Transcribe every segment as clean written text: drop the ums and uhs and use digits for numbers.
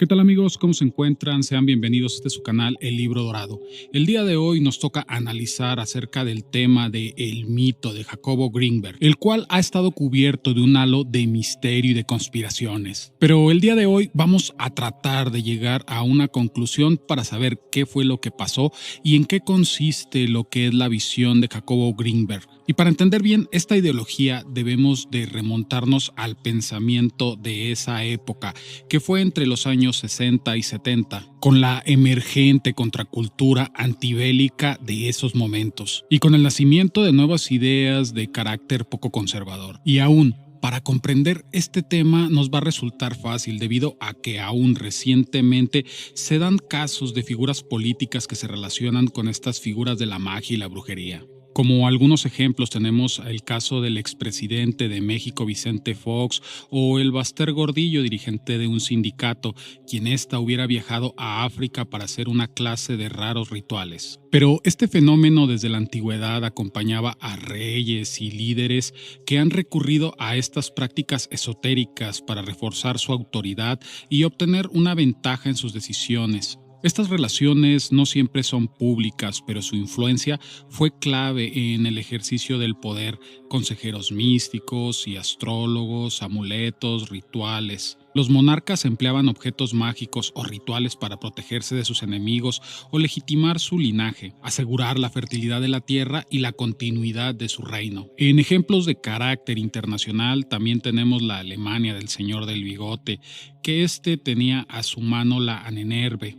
¿Qué tal amigos? ¿Cómo se encuentran? Sean bienvenidos a este su canal, El Libro Dorado. El día de hoy nos toca analizar acerca del tema de El mito de Jacobo Greenberg, el cual ha estado cubierto de un halo de misterio y de conspiraciones. Pero el día de hoy vamos a tratar de llegar a una conclusión para saber qué fue lo que pasó y en qué consiste lo que es la visión de Jacobo Greenberg. Y para entender bien esta ideología debemos de remontarnos al pensamiento de esa época, que fue entre los años 60 y 70, con la emergente contracultura antibélica de esos momentos, y con el nacimiento de nuevas ideas de carácter poco conservador. Y aún, para comprender este tema nos va a resultar fácil debido a que aún recientemente se dan casos de figuras políticas que se relacionan con estas figuras de la magia y la brujería. Como algunos ejemplos tenemos el caso del expresidente de México Vicente Fox o el Baster Gordillo, dirigente de un sindicato, quien hubiera viajado a África para hacer una clase de raros rituales. Pero este fenómeno desde la antigüedad acompañaba a reyes y líderes que han recurrido a estas prácticas esotéricas para reforzar su autoridad y obtener una ventaja en sus decisiones. Estas relaciones no siempre son públicas, pero su influencia fue clave en el ejercicio del poder: consejeros místicos y astrólogos, amuletos, rituales. Los monarcas empleaban objetos mágicos o rituales para protegerse de sus enemigos o legitimar su linaje, asegurar la fertilidad de la tierra y la continuidad de su reino. En ejemplos de carácter internacional también tenemos la Alemania del Señor del Bigote, que tenía a su mano la Ahnenerbe,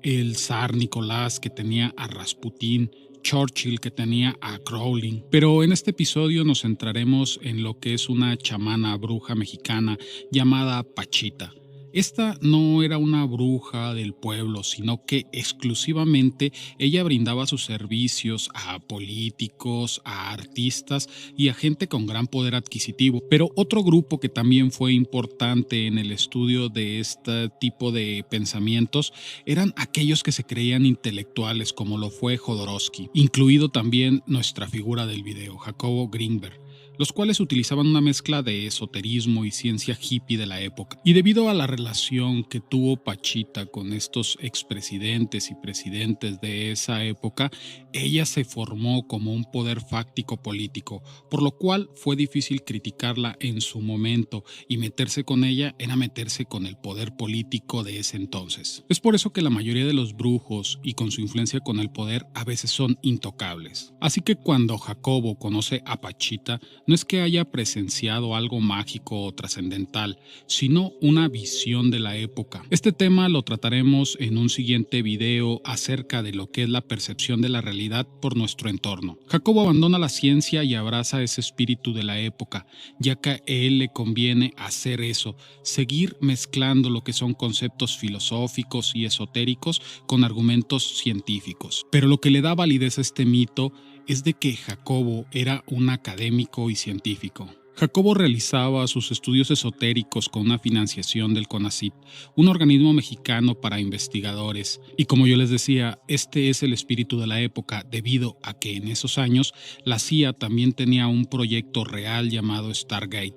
el zar Nicolás, que tenía a Rasputín, Churchill, que tenía a Crowley. Pero en este episodio nos centraremos en lo que es una chamana bruja mexicana llamada Pachita. Esta no era una bruja del pueblo, sino que exclusivamente ella brindaba sus servicios a políticos, a artistas y a gente con gran poder adquisitivo. Pero otro grupo que también fue importante en el estudio de este tipo de pensamientos eran aquellos que se creían intelectuales, como lo fue Jodorowsky, incluido también nuestra figura del video, Jacobo Greenberg, los cuales utilizaban una mezcla de esoterismo y ciencia hippie de la época. Y debido a la relación que tuvo Pachita con estos expresidentes y presidentes de esa época, ella se formó como un poder fáctico político, por lo cual fue difícil criticarla en su momento, y meterse con ella era meterse con el poder político de ese entonces. Es por eso que la mayoría de los brujos, y con su influencia con el poder, a veces son intocables. Así que cuando Jacobo conoce a Pachita, no es que haya presenciado algo mágico o trascendental, sino una visión de la época. Este tema lo trataremos en un siguiente video acerca de lo que es la percepción de la realidad por nuestro entorno. Jacobo abandona la ciencia y abraza ese espíritu de la época, ya que a él le conviene hacer eso, seguir mezclando lo que son conceptos filosóficos y esotéricos con argumentos científicos. Pero lo que le da validez a este mito es de que Jacobo era un académico y científico. Jacobo realizaba sus estudios esotéricos con una financiación del CONACYT, un organismo mexicano para investigadores, y como yo les decía, este es el espíritu de la época, debido a que en esos años la CIA también tenía un proyecto real llamado Stargate,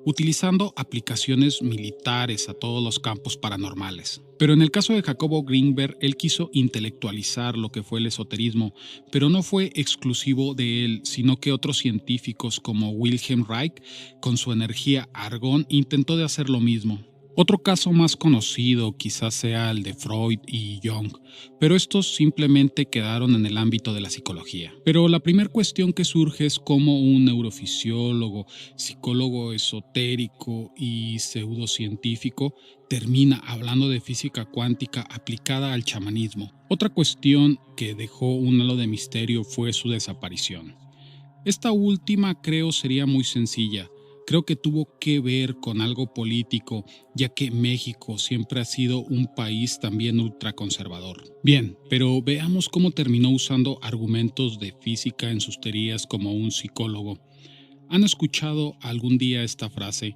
utilizando aplicaciones militares a todos los campos paranormales. Pero en el caso de Jacobo Greenberg, él quiso intelectualizar lo que fue el esoterismo, pero no fue exclusivo de él, sino que otros científicos como Wilhelm Reich, con su energía argón, intentó de hacer lo mismo. Otro caso más conocido quizás sea el de Freud y Jung, pero estos simplemente quedaron en el ámbito de la psicología. Pero la primera cuestión que surge es cómo un neurofisiólogo, psicólogo esotérico y pseudocientífico termina hablando de física cuántica aplicada al chamanismo. Otra cuestión que dejó un halo de misterio fue su desaparición. Esta última creo sería muy sencilla. Creo que tuvo que ver con algo político, ya que México siempre ha sido un país también ultraconservador. Bien, pero veamos cómo terminó usando argumentos de física en sus teorías como un psicólogo. ¿Han escuchado algún día esta frase?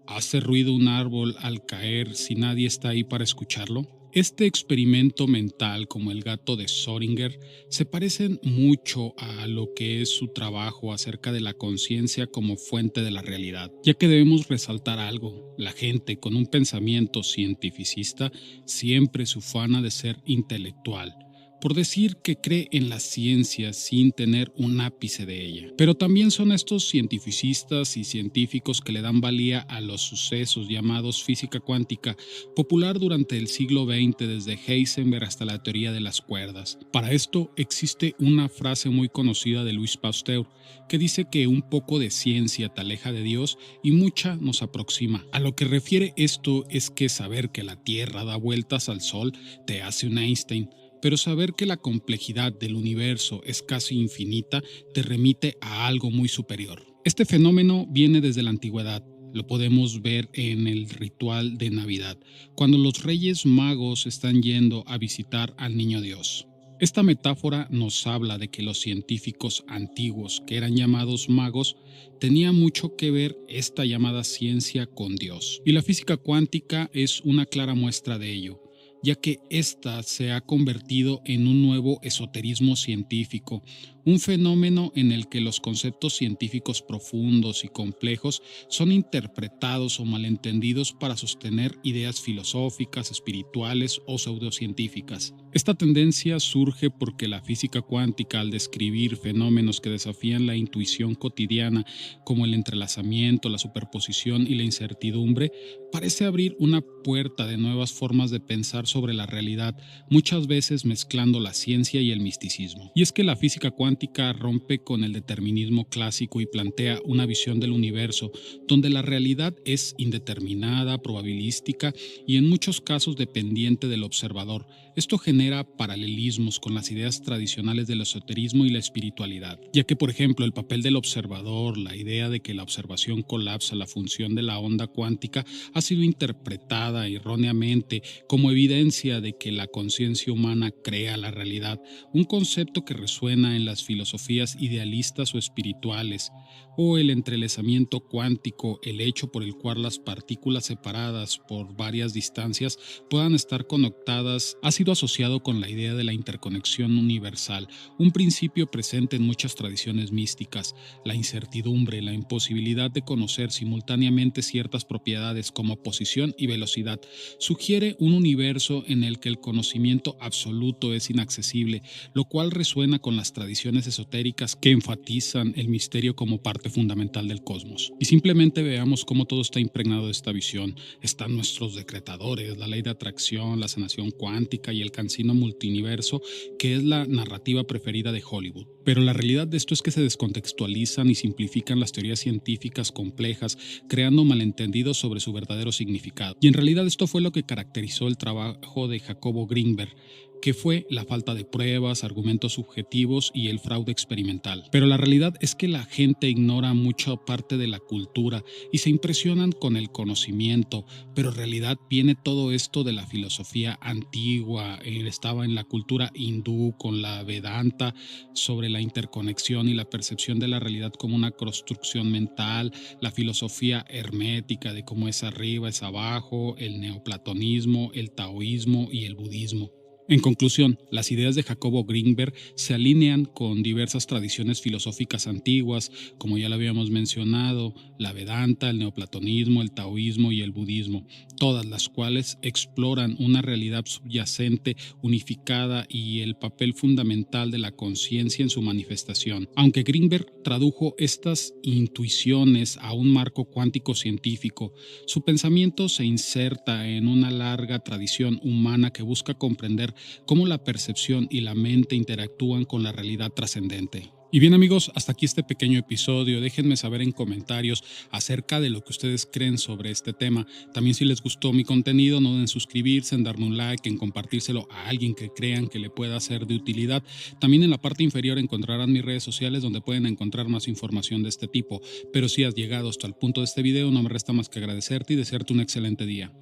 ¿Hace ruido un árbol al caer si nadie está ahí para escucharlo? Este experimento mental, como el gato de Schrödinger, se parecen mucho a lo que es su trabajo acerca de la conciencia como fuente de la realidad, ya que debemos resaltar algo: la gente con un pensamiento cientificista siempre se ufana de ser intelectual, por decir que cree en la ciencia sin tener un ápice de ella. Pero también son estos cientificistas y científicos que le dan valía a los sucesos llamados física cuántica, popular durante el siglo XX desde Heisenberg hasta la teoría de las cuerdas. Para esto existe una frase muy conocida de Louis Pasteur que dice que un poco de ciencia te aleja de Dios y mucha nos aproxima. A lo que refiere esto es que saber que la Tierra da vueltas al Sol te hace un Einstein, pero saber que la complejidad del universo es casi infinita te remite a algo muy superior. Este fenómeno viene desde la antigüedad. Lo podemos ver en el ritual de Navidad, cuando los Reyes Magos están yendo a visitar al Niño Dios. Esta metáfora nos habla de que los científicos antiguos, que eran llamados magos, tenía mucho que ver esta llamada ciencia con Dios. Y la física cuántica es una clara muestra de ello, ya que ésta se ha convertido en un nuevo esoterismo científico, un fenómeno en el que los conceptos científicos profundos y complejos son interpretados o malentendidos para sostener ideas filosóficas, espirituales o pseudocientíficas. Esta tendencia surge porque la física cuántica, al describir fenómenos que desafían la intuición cotidiana, como el entrelazamiento, la superposición y la incertidumbre, parece abrir una puerta de nuevas formas de pensar sobre la realidad, muchas veces mezclando la ciencia y el misticismo. Y es que la física cuántica rompe con el determinismo clásico y plantea una visión del universo donde la realidad es indeterminada, probabilística y en muchos casos dependiente del observador. Esto genera paralelismos con las ideas tradicionales del esoterismo y la espiritualidad, ya que, por ejemplo, el papel del observador, la idea de que la observación colapsa la función de la onda cuántica, ha sido interpretada erróneamente como evidencia de que la conciencia humana crea la realidad, un concepto que resuena en las filosofías idealistas o espirituales, o el entrelazamiento cuántico, el hecho por el cual las partículas separadas por varias distancias puedan estar conectadas, ha sido asociado con la idea de la interconexión universal, un principio presente en muchas tradiciones místicas. La incertidumbre, la imposibilidad de conocer simultáneamente ciertas propiedades como posición y velocidad, sugiere un universo en el que el conocimiento absoluto es inaccesible, lo cual resuena con las tradiciones esotéricas que enfatizan el misterio como parte fundamental del cosmos. Y simplemente veamos cómo todo está impregnado de esta visión. Están nuestros decretadores, la ley de atracción, la sanación cuántica y el cansino multiverso, que es la narrativa preferida de Hollywood. Pero la realidad de esto es que se descontextualizan y simplifican las teorías científicas complejas, creando malentendidos sobre su verdadero significado. Y en realidad esto fue lo que caracterizó el trabajo de Jacobo Grinberg, que fue la falta de pruebas, argumentos subjetivos y el fraude experimental. Pero la realidad es que la gente ignora mucha parte de la cultura y se impresionan con el conocimiento, pero en realidad viene todo esto de la filosofía antigua. Estaba en la cultura hindú con la Vedanta sobre la interconexión y la percepción de la realidad como una construcción mental, la filosofía hermética de cómo es arriba, es abajo, el neoplatonismo, el taoísmo y el budismo. En conclusión, las ideas de Jacobo Grinberg se alinean con diversas tradiciones filosóficas antiguas, como ya lo habíamos mencionado, la Vedanta, el neoplatonismo, el taoísmo y el budismo, todas las cuales exploran una realidad subyacente, unificada y el papel fundamental de la conciencia en su manifestación. Aunque Grinberg tradujo estas intuiciones a un marco cuántico científico, su pensamiento se inserta en una larga tradición humana que busca comprender cómo la percepción y la mente interactúan con la realidad trascendente. Y bien amigos, hasta aquí este pequeño episodio. Déjenme saber en comentarios acerca de lo que ustedes creen sobre este tema. También si les gustó mi contenido, no duden en suscribirse, en darme un like, en compartírselo a alguien que crean que le pueda ser de utilidad. También en la parte inferior encontrarán mis redes sociales donde pueden encontrar más información de este tipo. Pero si has llegado hasta el punto de este video, no me resta más que agradecerte y desearte un excelente día.